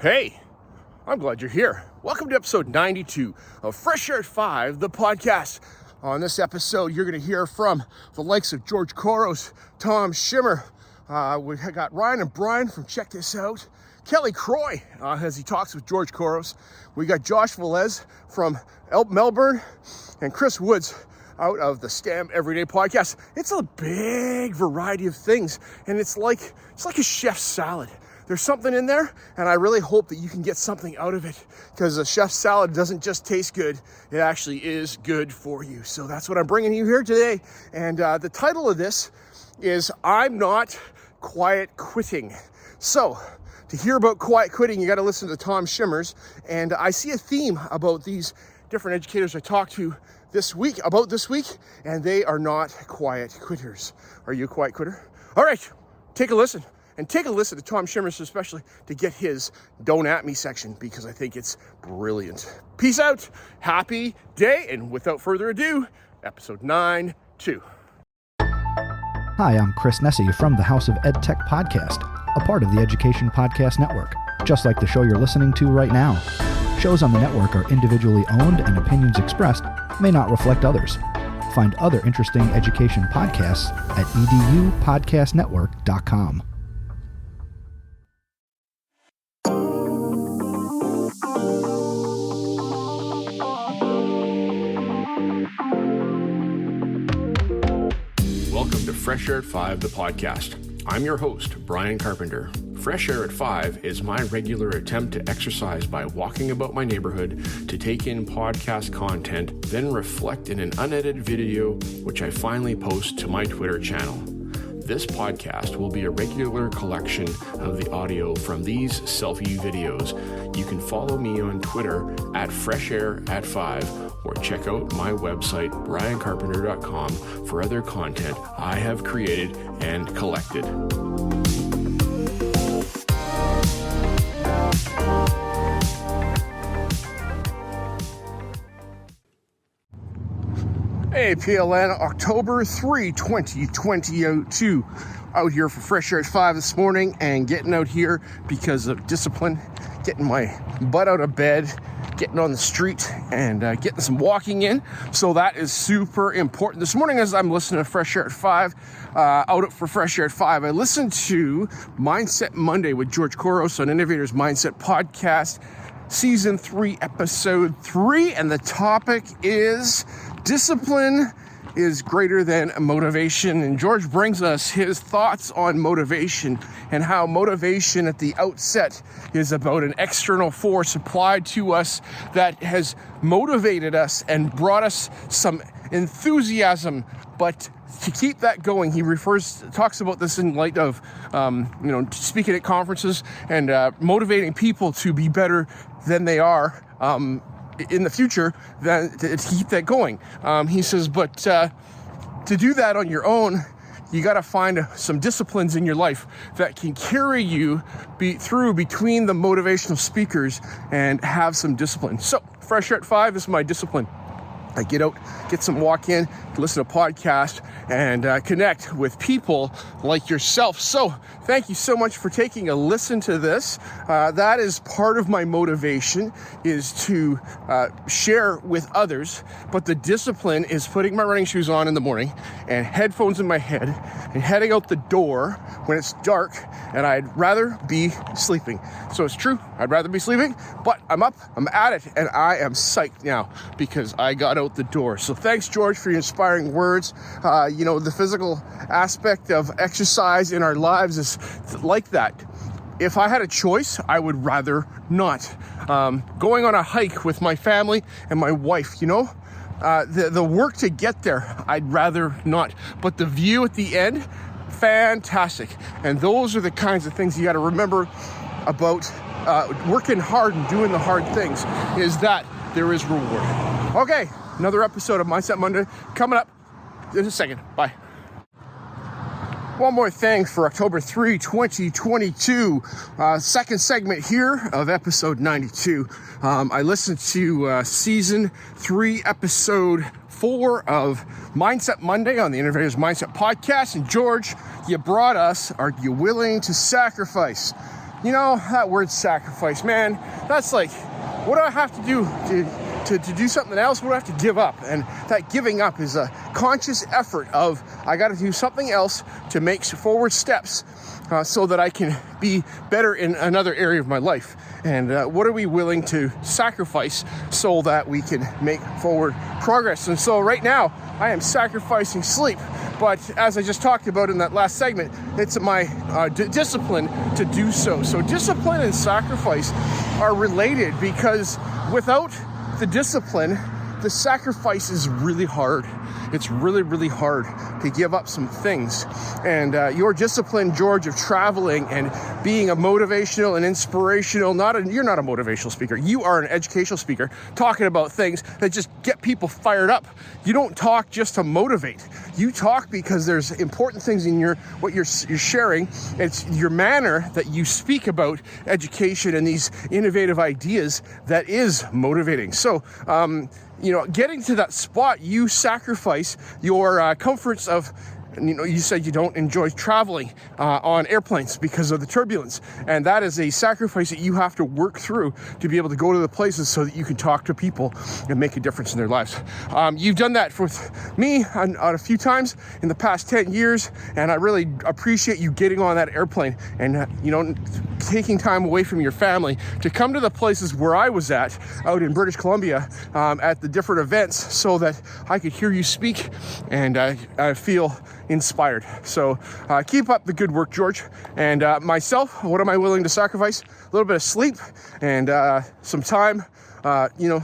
Hey, I'm glad you're here. Welcome to episode 92 of Fresh Air at 5, the podcast. On this episode, you're going to hear from the likes of George Couros, Tom Schimmer. We got Ryan and Brian from Check This Out. Kelly Croy, as he talks with George Couros. We got Josh Velez from Melbourne, and Chris Woods out of the STEM Everyday Podcast. It's a big variety of things, and it's like a chef's salad. There's something in there, and I really hope that you can get something out of it, because a chef's salad doesn't just taste good, it actually is good for you. So that's what I'm bringing you here today, and the title of this is I'm Not Quiet Quitting. So to hear about quiet quitting, you got to listen to Tom Schimmer's, and I see a theme about these different educators I talked to this week, and they are not quiet quitters. Are you a quiet quitter? All right, take a listen. And take a listen to Tom Schimmer's, especially to get his Don't At Me section, because I think it's brilliant. Peace out, happy day, and without further ado, episode 92. Hi, I'm Chris Nesi from the House of EdTech Podcast, a part of the Education Podcast Network, just like the show you're listening to right now. Shows on the network are individually owned, and opinions expressed may not reflect others. Find other interesting education podcasts at edupodcastnetwork.com. Welcome to Fresh Air at 5, the podcast. I'm your host, Brian Carpenter. Fresh Air at 5 is my regular attempt to exercise by walking about my neighborhood to take in podcast content, then reflect in an unedited video, which I finally post to my Twitter channel. This podcast will be a regular collection of the audio from these selfie videos. You can follow me on Twitter at Fresh Air at 5, or check out my website, briancarpenter.com, for other content I have created and collected. Hey, PLN, October 3, 2022. Out here for Fresh Air at 5 this morning, and getting out here because of discipline, getting my butt out of bed, getting on the street, and getting some walking in. So that is super important. This morning, as I'm listening to Fresh Air at 5, out for Fresh Air at 5, I listened to Mindset Monday with George Couros on Innovators Mindset Podcast, Season 3, Episode 3, and the topic is discipline is greater than motivation. And George brings us his thoughts on motivation, and how motivation at the outset is about an external force applied to us that has motivated us and brought us some enthusiasm. But to keep that going, he talks about this in light of, speaking at conferences and motivating people to be better than they are in the future, to keep that going. He says, but to do that on your own, you got to find some disciplines in your life that can carry you through between the motivational speakers and have some discipline. So Fresh Air at 5 is my discipline. I get out, get some walk in, listen to podcasts, and connect with people like yourself. So thank you so much for taking a listen to this. That is part of my motivation, is to share with others. But the discipline is putting my running shoes on in the morning and headphones in my head and heading out the door when it's dark, and I'd rather be sleeping. So it's true, I'd rather be sleeping, but I'm up, I'm at it, and I am psyched now because I got out the door. So thanks, George, for your inspiring words. The physical aspect of exercise in our lives is like that. If I had a choice, I would rather not. Going on a hike with my family and my wife, the work to get there, I'd rather not. But the view at the end, fantastic. And those are the kinds of things you got to remember about working hard and doing the hard things, is that there is reward. Okay, another episode of Mindset Monday coming up in a second. Bye. One more thing for October 3, 2022, second segment here of episode 92. I listened to season 3, episode 4 of Mindset Monday on the Innovators Mindset Podcast. And George, you brought us, are you willing to sacrifice? You know, that word sacrifice, man, that's like, what do I have to do to do something else? What do I have to give up? And that giving up is a conscious effort of, I got to do something else to make forward steps so that I can be better in another area of my life. And what are we willing to sacrifice so that we can make forward progress? And so right now, I am sacrificing sleep. But as I just talked about in that last segment, it's my discipline to do so. So discipline and sacrifice are related, because without the discipline, the sacrifice is really hard. It's really, really hard to give up some things. And your discipline, George, of traveling and being a motivational and inspirational, you're not a motivational speaker. You are an educational speaker talking about things that just get people fired up. You don't talk just to motivate. You talk because there's important things in what you're sharing. It's your manner that you speak about education and these innovative ideas that is motivating. So, getting to that spot, you sacrifice your comforts of, you said you don't enjoy traveling on airplanes because of the turbulence. And that is a sacrifice that you have to work through to be able to go to the places so that you can talk to people and make a difference in their lives. You've done that with me on a few times in the past 10 years. And I really appreciate you getting on that airplane and, taking time away from your family to come to the places where I was out in British Columbia at the different events so that I could hear you speak and I feel inspired. So keep up the good work, George. And myself, what am I willing to sacrifice? A little bit of sleep and some time, I don't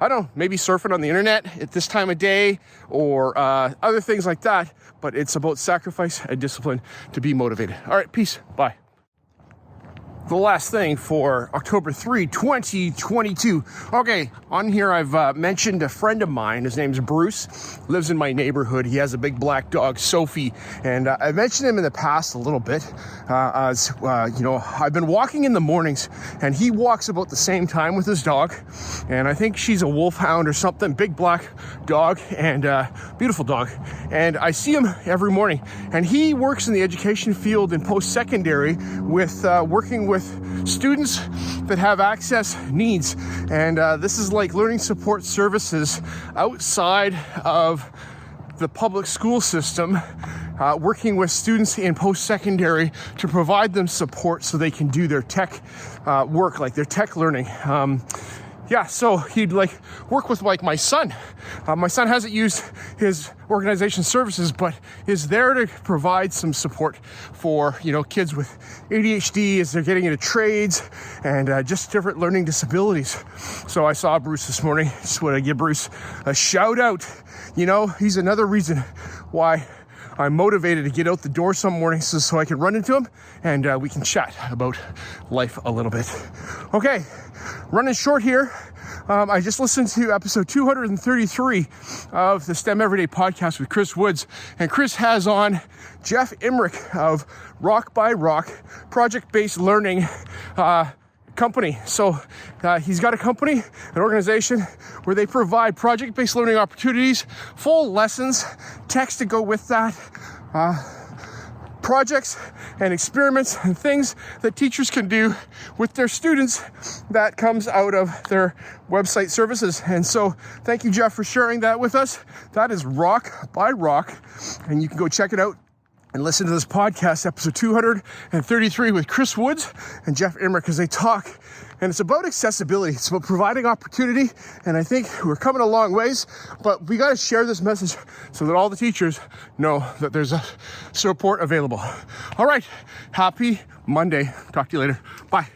know, maybe surfing on the internet at this time of day or other things like that. But it's about sacrifice and discipline to be motivated. All right, peace. Bye. The last thing for October 3, 2022. Okay, on here I've mentioned a friend of mine. His name's Bruce, lives in my neighborhood. He has a big black dog, Sophie, and I mentioned him in the past a little bit. I've been walking in the mornings, and he walks about the same time with his dog, and I think she's a wolfhound or something, big black dog, and beautiful dog. And I see him every morning, and he works in the education field in post-secondary with working with students that have access needs. And this is like learning support services outside of the public school system, working with students in post-secondary to provide them support so they can do their tech work, like their tech learning. So he'd work with my son. My son hasn't used his organization services, but is there to provide some support for, kids with ADHD as they're getting into trades and just different learning disabilities. So I saw Bruce this morning. Just want to give Bruce a shout out. He's another reason why I'm motivated to get out the door some mornings so I can run into him and we can chat about life a little bit. Okay, running short here. I just listened to episode 233 of the STEM Everyday podcast with Chris Woods, and Chris has on Jeff Emmerich of Rock by Rock project-based learning company. So he's got a company, an organization where they provide project-based learning opportunities, full lessons, text to go with that, projects and experiments and things that teachers can do with their students that comes out of their website services. And so thank you, Jeff, for sharing that with us. That is Rock by Rock, and you can go check it out and listen to this podcast, episode 233 with Chris Woods and Jeff Emmerich, as they talk. And it's about accessibility. It's about providing opportunity. And I think we're coming a long ways, but we got to share this message so that all the teachers know that there's a support available. All right. Happy Monday. Talk to you later. Bye.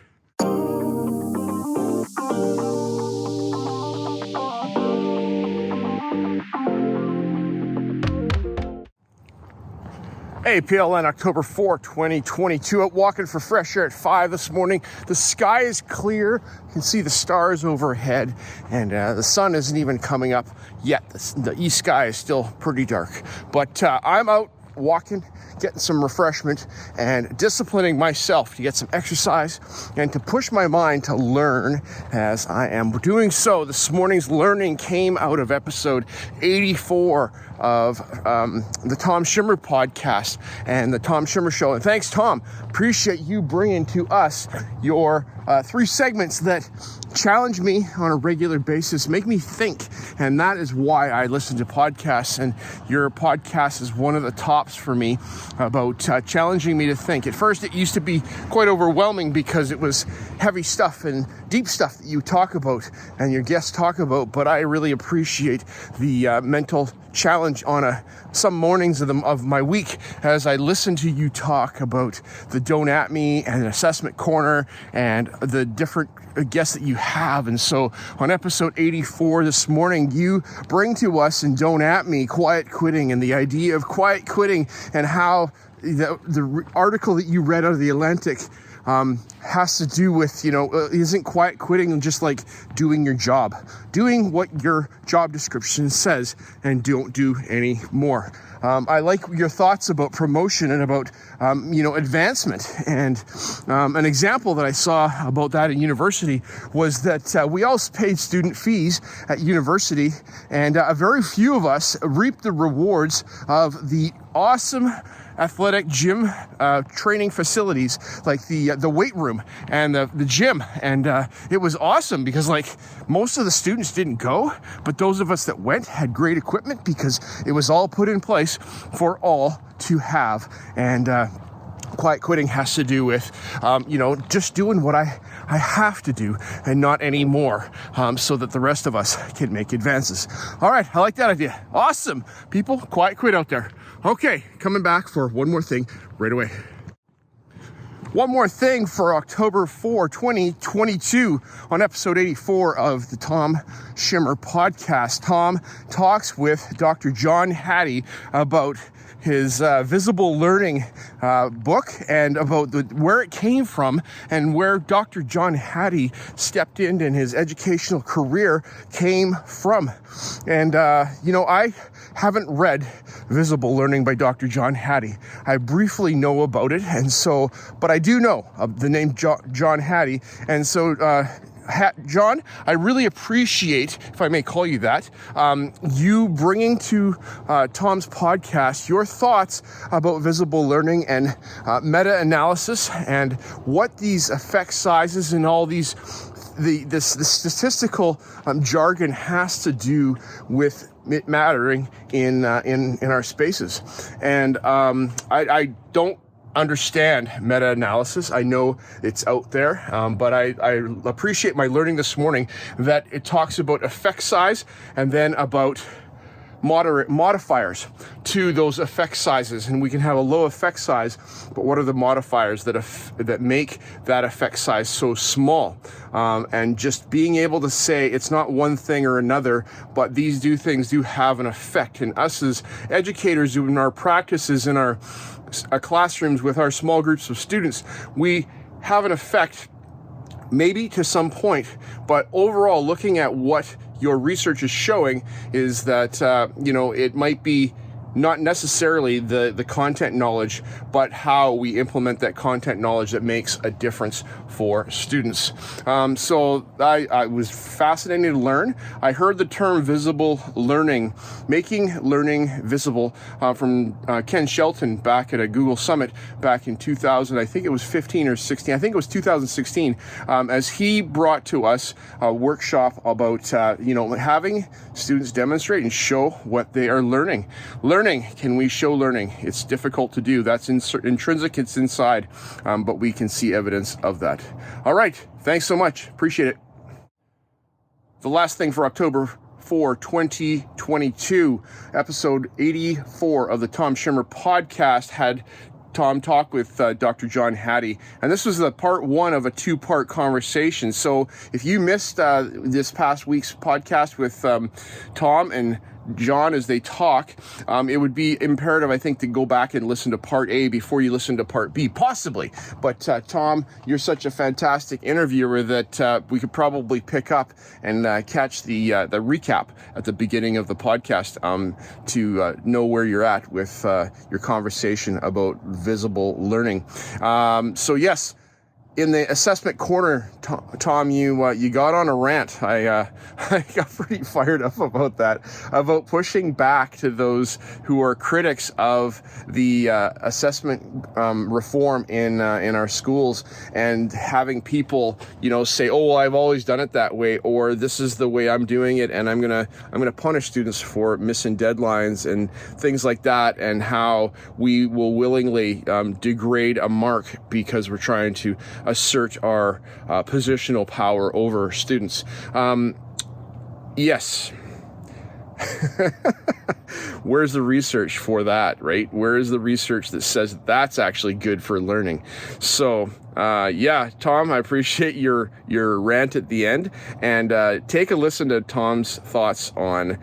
Hey, PLN, October 4, 2022, out walking for fresh air at 5 this morning. The sky is clear. You can see the stars overhead, and the sun isn't even coming up yet. The east sky is still pretty dark. But I'm out walking, getting some refreshment, and disciplining myself to get some exercise and to push my mind to learn as I am doing so. This morning's learning came out of episode 84 of the Tom Schimmer podcast and the Tom Schimmer Show. And thanks, Tom. Appreciate you bringing to us your 3 segments that challenge me on a regular basis, make me think. And that is why I listen to podcasts. And your podcast is one of the tops for me about challenging me to think. At first, it used to be quite overwhelming because it was heavy stuff and deep stuff that you talk about and your guests talk about. But I really appreciate the mental challenge on some mornings of my week as I listen to you talk about the Don't At Me and Assessment Corner and the different guests that you have. And so on episode 84 this morning, you bring to us in Don't At Me quiet quitting and the idea of quiet quitting and how the article that you read out of the Atlantic has to do with, isn't quiet quitting just like doing your job, doing what your job description says and don't do any more. I like your thoughts about promotion and about, advancement. And an example that I saw about that in university was that we all paid student fees at university, and very few of us reaped the rewards of the awesome athletic gym training facilities like the weight room and the gym. And it was awesome because most of the students didn't go, but those of us that went had great equipment because it was all put in place for all to have. And quiet quitting has to do with, just doing what I have to do and not anymore, so that the rest of us can make advances. All right, I like that idea. Awesome. People, quiet quit out there. Okay, coming back for one more thing right away. One more thing for October 4, 2022 on episode 84 of the Tom Schimmer podcast. Tom talks with Dr. John Hattie about his visible learning book and about where it came from and where Dr. John Hattie stepped in and his educational career came from. And, I haven't read Visible Learning by Dr. John Hattie. I briefly know about it, but I do know of the name John Hattie. And so, John, I really appreciate, if I may call you that, you bringing to Tom's podcast your thoughts about visible learning and meta-analysis and what these effect sizes and all these the statistical jargon has to do with it mattering in our spaces. And I don't understand meta-analysis. I know it's out there, but I appreciate my learning this morning that it talks about effect size and then about moderate modifiers to those effect sizes. And we can have a low effect size, but what are the modifiers that make that effect size so small? And just being able to say it's not one thing or another, but these things do have an effect. And us as educators in our practices, in our classrooms with our small groups of students, we have an effect maybe to some point, but overall looking at what your research is showing is that, it might be not necessarily the content knowledge, but how we implement that content knowledge that makes a difference for students. So I was fascinated to learn. I heard the term visible learning, making learning visible, from Ken Shelton back at a Google Summit back in 2000. I think it was 15 or 16. I think it was 2016, as he brought to us a workshop about, having students demonstrate and show what they are learning. Can we show learning? It's difficult to do. That's intrinsic. It's inside, but we can see evidence of that. All right. Thanks so much. Appreciate it. The last thing for October 4, 2022, episode 84 of the Tom Schimmer podcast had Tom talk with Dr. John Hattie. And this was the part 1 of a 2-part conversation. So if you missed this past week's podcast with Tom and John as they talk, it would be imperative, I think, to go back and listen to part A before you listen to part B, possibly. But Tom, you're such a fantastic interviewer that we could probably pick up and catch the recap at the beginning of the podcast to know where you're at with your conversation about visible learning. So yes, in the assessment corner, Tom, you got on a rant. I got pretty fired up about that, about pushing back to those who are critics of the assessment reform in our schools, and having people, say, "Oh, well, I've always done it that way," or "This is the way I'm doing it, and I'm gonna punish students for missing deadlines," and things like that, and how we will willingly degrade a mark because we're trying to assert our positional power over students. Yes. Where's the research for that, right? Where is the research that says that's actually good for learning? So, Tom, I appreciate your rant at the end, and take a listen to Tom's thoughts on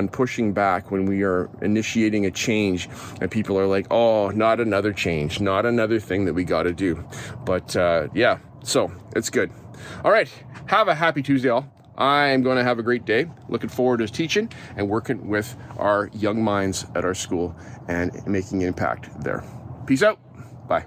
pushing back when we are initiating a change, and people are like, "Oh, not another change, not another thing that we got to do." But so it's good. All right, have a happy Tuesday, all. I'm going to have a great day. Looking forward to teaching and working with our young minds at our school and making an impact there. Peace out. Bye.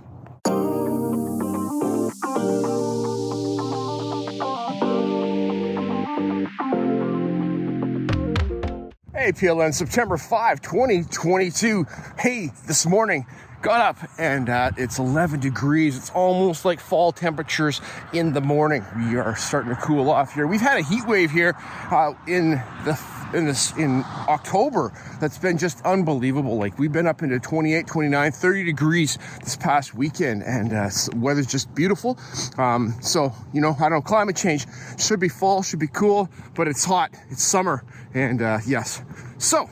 Hey, PLN, September 5, 2022. Hey, this morning, got up and it's 11 degrees. It's almost like fall temperatures in the morning. We are starting to cool off here. We've had a heat wave here in October that's been just unbelievable. Like, we've been up into 28, 29, 30 degrees this past weekend, and weather's just beautiful. So, I don't know, climate change should be fall, should be cool, but it's hot. It's summer, and yes. So,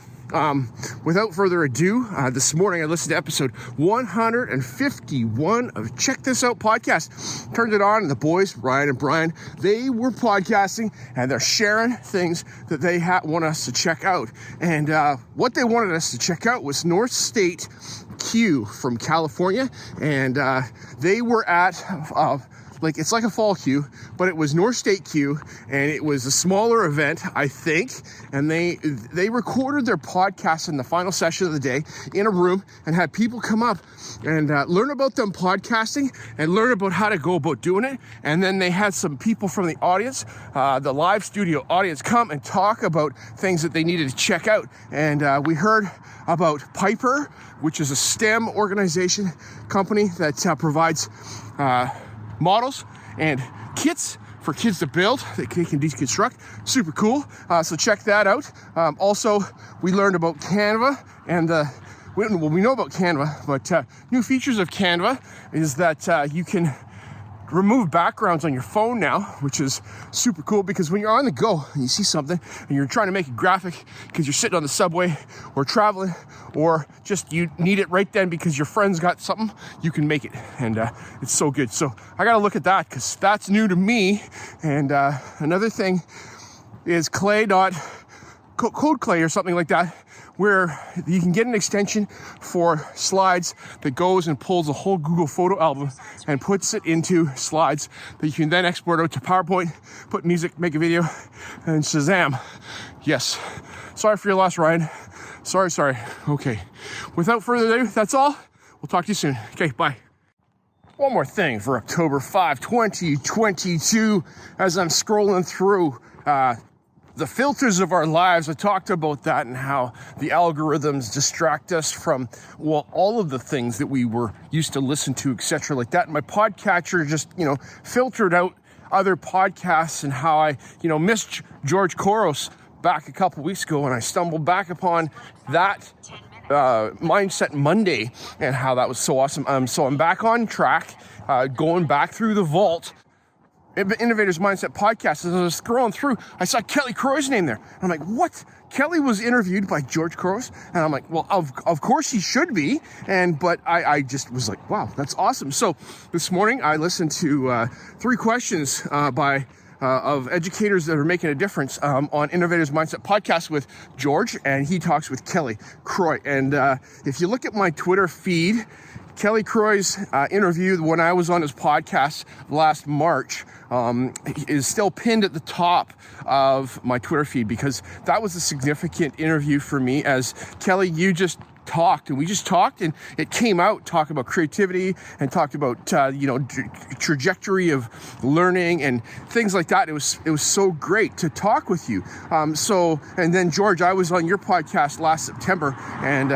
without further ado, this morning I listened to episode 151 of Check This Out podcast. Turned it on, and the boys, Ryan and Brian, they were podcasting, and they're sharing things that they want us to check out. And what they wanted us to check out was North State Q from California, and they were at it's like a fall Q, but it was North State Q, and it was a smaller event, I think, and they recorded their podcast in the final session of the day in a room and had people come up and learn about them podcasting and learn about how to go about doing it. And then they had some people from the audience, the live studio audience, come and talk about things that they needed to check out. And we heard about Piper, which is a STEM organization company that provides models and kits for kids to build that they can deconstruct. Super cool. So check that out. Also, we learned about Canva and we know about Canva, but new features of Canva is that you can remove backgrounds on your phone now, which is super cool, because when you're on the go and you see something and you're trying to make a graphic because you're sitting on the subway or traveling, or just you need it right then because your friend's got something, you can make it, and it's so good. So I gotta look at that because that's new to me. And another thing is Code Clay or something like that, where you can get an extension for slides that goes and pulls a whole Google photo album and puts it into slides that you can then export out to PowerPoint, put music, make a video, and Shazam. Yes. Sorry for your loss, Ryan. Sorry. Okay. Without further ado, that's all. We'll talk to you soon. Okay, bye. One more thing for October 5, 2022, as I'm scrolling through the filters of our lives. I talked about that and how the algorithms distract us from, all of the things that we were used to listen to, etc. like that. And my podcatcher just, filtered out other podcasts, and how I, missed George Couros back a couple weeks ago, and I stumbled back upon that Mindset Monday and how that was so awesome. So I'm back on track, going back through the vault. Innovators Mindset podcast. As I was scrolling through, I saw Kelly Croy's name there. I'm like, what? Kelly was interviewed by George Couros? And I'm like, well, of course he should be. But I just was like, wow, that's awesome. So this morning I listened to 3 questions of educators that are making a difference on Innovators Mindset podcast with George, and he talks with Kelly Croy. And if you look at my Twitter feed, Kelly Croy's interview when I was on his podcast last March is still pinned at the top of my Twitter feed, because that was a significant interview for me. As Kelly, you just talked, and we just talked, and it came out, talked about creativity and talked about, trajectory of learning and things like that. It was so great to talk with you. And then George, I was on your podcast last September and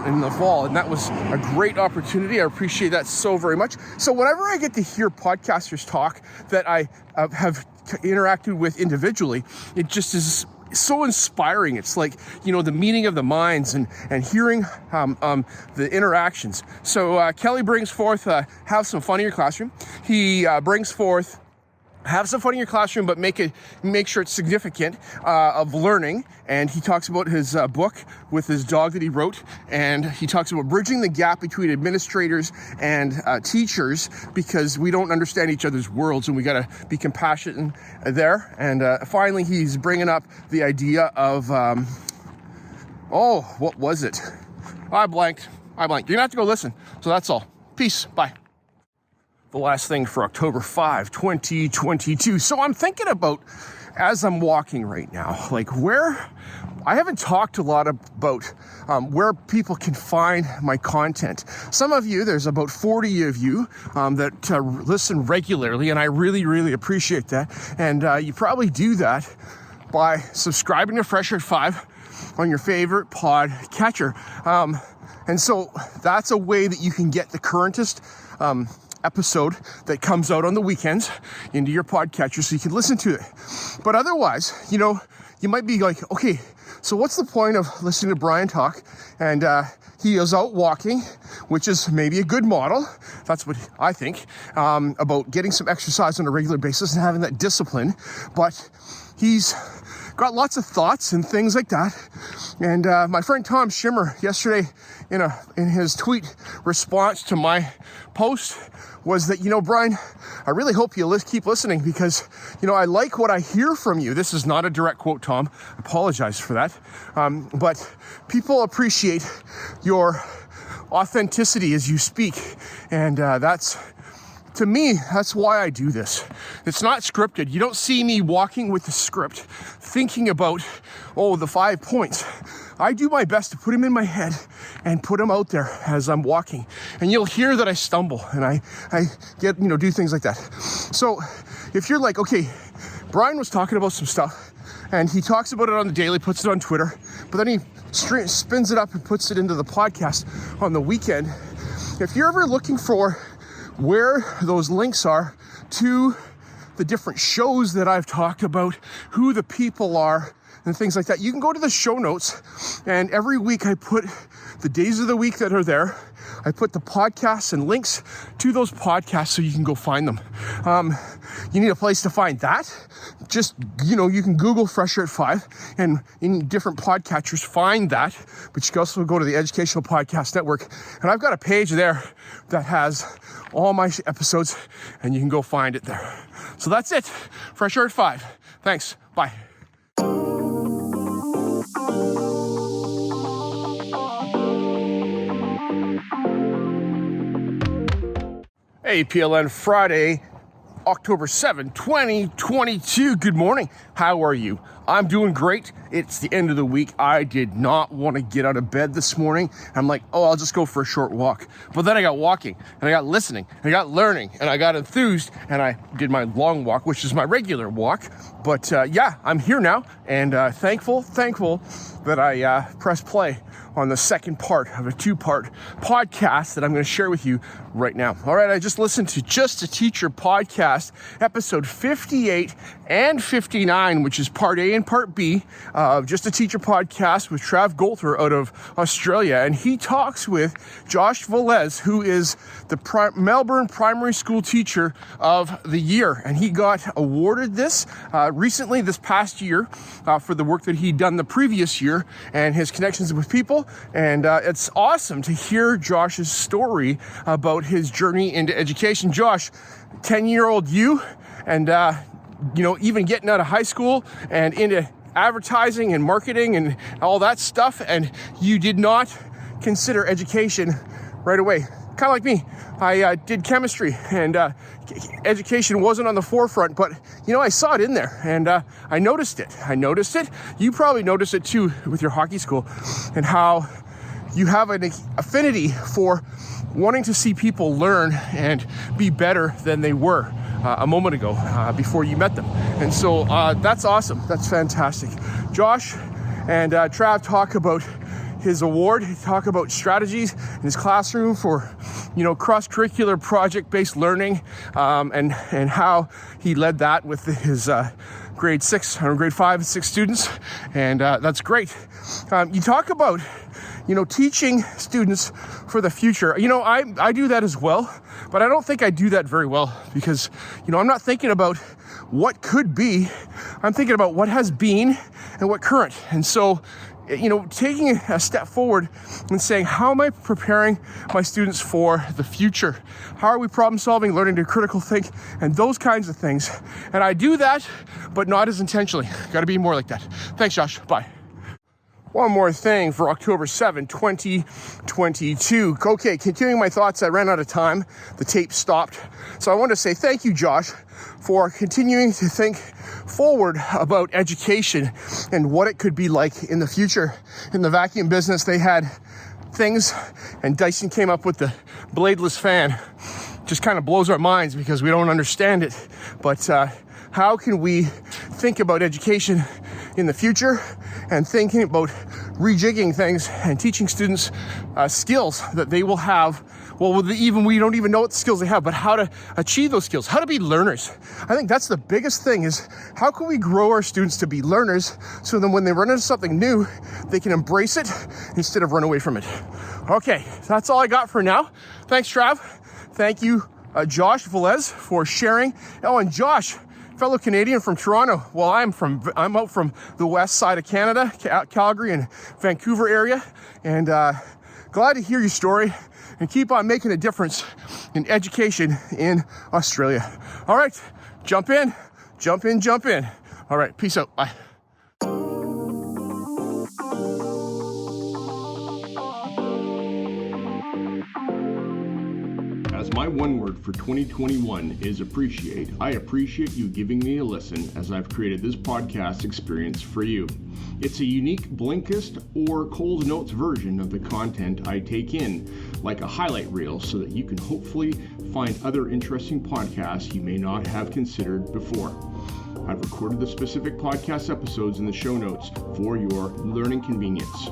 in the fall, and that was a great opportunity. I appreciate that so very much. So whenever I get to hear podcasters talk that I have interacted with individually, it just is so inspiring. It's like, the meeting of the minds and hearing the interactions. So Kelly brings forth have some fun in your classroom. He brings forth have some fun in your classroom, but make sure it's significant of learning. And he talks about his book with his dog that he wrote, and he talks about bridging the gap between administrators and teachers, because we don't understand each other's worlds, and we got to be compassionate there. And finally, he's bringing up the idea of what was it? I blanked. You're gonna have to go listen. So that's all. Peace. Bye. The last thing for October 5, 2022. So I'm thinking about, as I'm walking right now, like where I haven't talked a lot about where people can find my content. Some of you, there's about 40 of you that listen regularly, and I really, really appreciate that. And you probably do that by subscribing to Fresh Air 5 on your favorite pod catcher. And so that's a way that you can get the currentest episode that comes out on the weekends into your podcatcher so you can listen to it. But otherwise, you might be like, okay, so what's the point of listening to Brian talk? And he is out walking, which is maybe a good model. That's what I think, about getting some exercise on a regular basis and having that discipline. But he's got lots of thoughts and things like that. And my friend Tom Schimmer yesterday in his tweet response to my post was that, Brian, I really hope you keep listening, because, I like what I hear from you. This is not a direct quote, Tom. I apologize for that. But people appreciate your authenticity as you speak. And to me, that's why I do this. It's not scripted. You don't see me walking with the script, thinking about, the 5 points. I do my best to put them in my head and put them out there as I'm walking. And you'll hear that I stumble and I get, do things like that. So if you're like, okay, Brian was talking about some stuff and he talks about it on the daily, puts it on Twitter, but then he spins it up and puts it into the podcast on the weekend. If you're ever looking for where those links are to the different shows that I've talked about, who the people are, and things like that, you can go to the show notes, and every week I put the days of the week that are there. I put the podcasts and links to those podcasts so you can go find them. You need a place to find that. Just, you can Google Fresh Air at 5 and in different podcatchers find that, but you can also go to the Educational Podcast Network, and I've got a page there that has all my episodes, and you can go find it there. So that's it. Fresh Air at 5. Thanks. Bye. Hey, PLN, Friday, October 7, 2022. Good morning. How are you? I'm doing great. It's the end of the week. I did not want to get out of bed this morning. I'm like, I'll just go for a short walk. But then I got walking, and I got listening, and I got learning, and I got enthused, and I did my long walk, which is my regular walk. But I'm here now, and thankful that I pressed play on the second part of a 2-part podcast that I'm going to share with you right now. All right, I just listened to Just a Teacher podcast, episode 58 and 59, which is part A and part B of Just a Teacher podcast with Trav Golter out of Australia. And he talks with Josh Velez, who is the Melbourne Primary School Teacher of the Year. And he got awarded this recently, this past year, for the work that he'd done the previous year and his connections with people. And it's awesome to hear Josh's story about his journey into education. Josh, 10-year-old you, and even getting out of high school and into advertising and marketing and all that stuff, and you did not consider education right away. Kind of like me. I did chemistry, and education wasn't on the forefront, but I saw it in there, and I noticed it. You probably noticed it too with your hockey school, and how you have an affinity for wanting to see people learn and be better than they were a moment ago before you met them. And so that's awesome. That's fantastic. Josh and Trav talk about his award. He talk about strategies in his classroom for, cross-curricular project-based learning, and how he led that with his grade 5 and 6 students. And that's great. You talk about, teaching students for the future. I do that as well, but I don't think I do that very well because, I'm not thinking about what could be. I'm thinking about what has been and what current. And so, taking a step forward and saying, how am I preparing my students for the future? How are we problem solving, learning to critical think, and those kinds of things? And I do that, but not as intentionally. Got to be more like that. Thanks, Josh. Bye. One more thing for October 7, 2022. Okay, continuing my thoughts, I ran out of time. The tape stopped. So I want to say thank you, Josh, for continuing to think forward about education and what it could be like in the future. In the vacuum business, they had things, and Dyson came up with the bladeless fan. Just kind of blows our minds because we don't understand it. But how can we think about education in the future and thinking about rejigging things and teaching students skills that they will have. Well, we don't even know what the skills they have, but how to achieve those skills, how to be learners. I think that's the biggest thing, is how can we grow our students to be learners so then when they run into something new, they can embrace it instead of run away from it. Okay, that's all I got for now. Thanks, Trav. Thank you, Josh Velez, for sharing. Oh, and Josh, fellow Canadian from Toronto. Well, I'm out from the west side of Canada, Calgary and Vancouver area, and glad to hear your story and keep on making a difference in education in Australia. All right, jump in. All right, peace out. Bye. As my one word for 2021 is appreciate, I appreciate you giving me a listen as I've created this podcast experience for you. It's a unique Blinkist or Coles Notes version of the content I take in, like a highlight reel, so that you can hopefully find other interesting podcasts you may not have considered before. I've recorded the specific podcast episodes in the show notes for your learning convenience.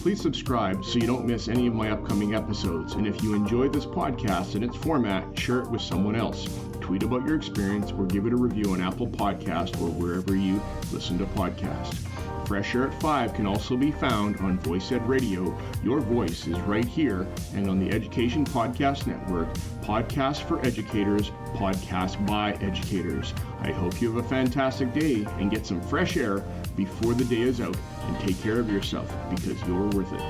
Please subscribe so you don't miss any of my upcoming episodes. And if you enjoyed this podcast and its format, share it with someone else. Tweet about your experience or give it a review on Apple Podcast or wherever you listen to podcasts. Fresh Air at 5 can also be found on Voice Ed Radio. Your voice is right here, and on the Education Podcast Network, podcasts for educators, podcasts by educators. I hope you have a fantastic day and get some fresh air before the day is out, and take care of yourself because you're worth it.